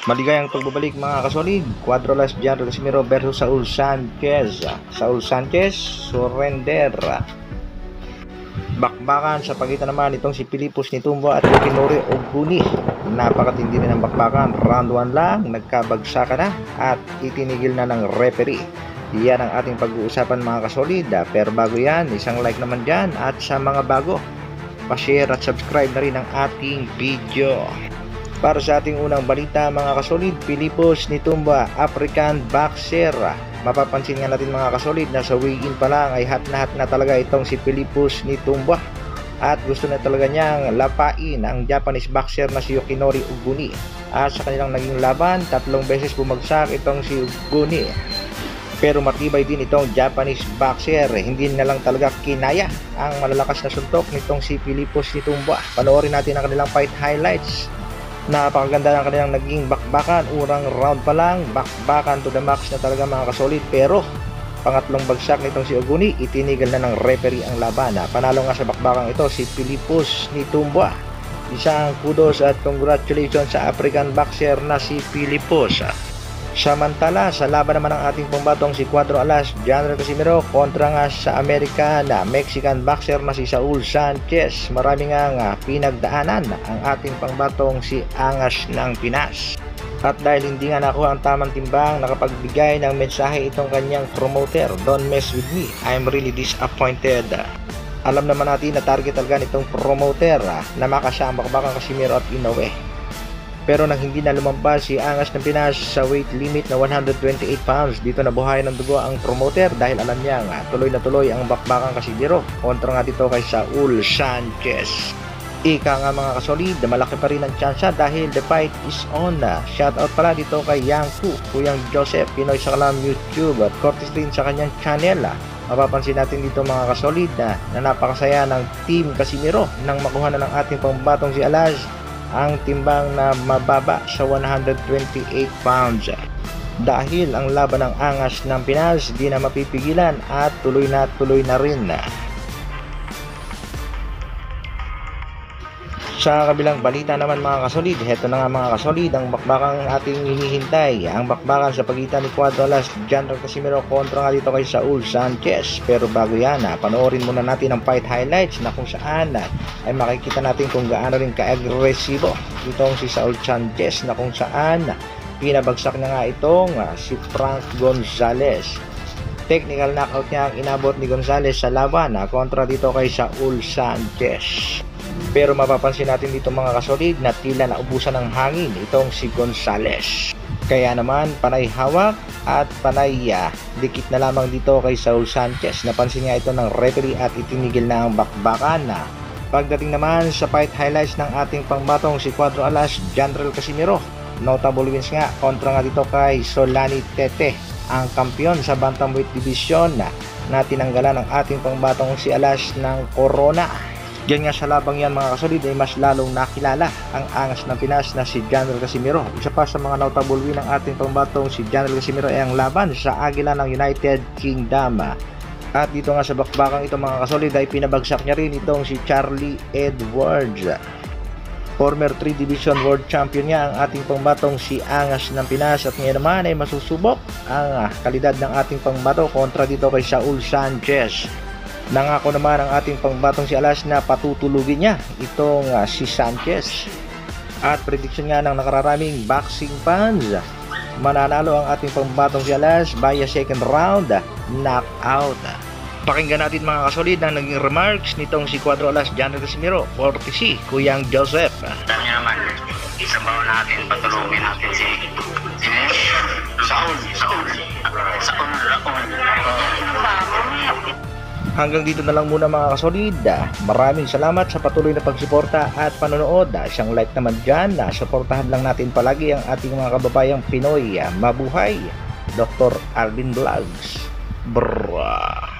Maligayang pagbabalik mga kasolid. Cuadrolas Gianro Casimiro versus Saul Sanchez. Saul Sanchez surrender. Bakbakan sa pagitan naman itong si Philippus Nitumbo at Yoshinori Oguni. Napakatindi rin ang bakbakan. Round 1 lang, nagkabagsakan na at itinigil na ng referee. Yan ang ating pag-uusapan mga kasolid. Pero bago yan, isang like naman dyan. At sa mga bago, pa-share at subscribe na rin ang ating video. Para sa ating unang balita mga kasolid, Philippus Nitumbo, African boxer. Mapapansin nga natin mga kasolid na sa weigh-in pa lang ay hat na talaga itong si Philippus Nitumbo. At gusto na talaga niyang lapain ang Japanese boxer na si Yoshinori Oguni. At sa kanilang naging laban, 3 beses bumagsak itong si Oguni. Pero matibay din itong Japanese boxer. Hindi na lang talaga kinaya ang malalakas na suntok nitong si Philippus Nitumbo. Panoorin natin ang kanilang fight highlights. Napakaganda ng kanilang naging bakbakan. Unang round pa lang, bakbakan to the max na talaga mga kasolid. Pero pangatlong bagsak nitong si Oguni, itinigil na ng referee ang laban. Panalo nga sa bakbakan ito si Philippus Nitumbo. Isang kudos at congratulations sa African boxer na si Philippus. Samantala, sa laban naman ng ating pambatong si Cuadrolas Gianro Casimiro kontra nga sa Amerika na Mexican boxer na si Saul Sanchez. Marami nga pinagdaanan ang ating pambatong si Angas ng Pinas. At dahil hindi nga nakuha ang tamang timbang, nakapagbigay ng mensahe itong kanyang promoter, "Don't mess with me, I'm really disappointed." Alam naman natin na target talaga nitong promoter na makasya ang bakbakan Casimiro at Inoue. Pero nang hindi na lumampas si Angas ng Pinas sa weight limit na 128 pounds, dito nabuhay ng dugo ang promoter dahil alam niya nga tuloy na tuloy ang bakbakan Casimiro kontra nga dito kay Saul Sanchez. Ika nga mga kasolid, malaki pa rin ang tsansa dahil the fight is on. Shoutout pala dito kay Yangku, Kuyang Joseph, Pinoy sa Kalam YouTube at Cortis din sa kanyang channel. Mapapansin natin dito mga kasolid na napakasaya ng team Casimiro nang makuha na ng ating pambatong si Alas ang timbang na mababa sa 128 pounds. Dahil ang laban ng Angas ng Pinas di na mapipigilan at tuloy na rin. Sa kabilang balita naman mga kasolid, heto na nga mga kasolid ang bakbakang ating hinihintay. Ang bakbakan sa pagitan ni Cuadrolas Gianro Casimiro kontra nga dito kay Saul Sanchez. Pero bago yan, panoorin muna natin ang fight highlights na kung saan ay makikita natin kung gaano rin ka-agresibo itong si Saul Sanchez, na kung saan pinabagsak na nga itong si Frank Gonzalez. Technical knockout niya ang inabot ni Gonzalez sa laban kontra dito kay Saul Sanchez. Pero mapapansin natin dito mga kasolid na tila naubusan ng hangin itong si Gonzalez. Kaya naman panay hawak at panay dikit na lamang dito kay Saul Sanchez. Napansin nga ito ng referee at itinigil na ang bakbakan. Pagdating naman sa fight highlights ng ating pangbatong si Cuadrolas Gianro Casimiro, notable wins nga kontra nga dito kay Solani Tete, ang kampiyon sa bantamweight division na tinanggalan ng ating pangbatong si Alas ng Corona. Diyan nga sa labang yan mga kasolid ay mas lalong nakilala ang Angas ng Pinas na si Gianro Casimiro. Isa pa sa mga notable win ng ating pambatong si Gianro Casimiro ay ang laban sa Agila ng United Kingdom. At dito nga sa bakbakang ito mga kasolid ay pinabagsak niya rin itong si Charlie Edwards. Former 3 Division World Champion niya ang ating pangbatong si Angas ng Pinas. At ngayon naman ay masusubok ang kalidad ng ating pangbato kontra dito kay Saul Sanchez. Nangako naman ang ating pangbatong si Alas na patutulugin niya itong si Sanchez. At prediction nga ng nakararaming boxing fans, mananalo ang ating pangbatong si Alas by a second round knockout. Pakinggan natin mga kasolid ang naging remarks nitong si Cuadrolas Gianro Casimiro, 40C, Kuyang Joseph. Dami naman, isabaw natin, patulungin natin si Saul. Hanggang dito na lang muna mga kasolid. Maraming salamat sa patuloy na pagsuporta at panonood. Isang like naman dyan. Suportahan lang natin palagi ang ating mga kababayang Pinoy. Mabuhay! Dr. Alvin Vlogs. Brrrr.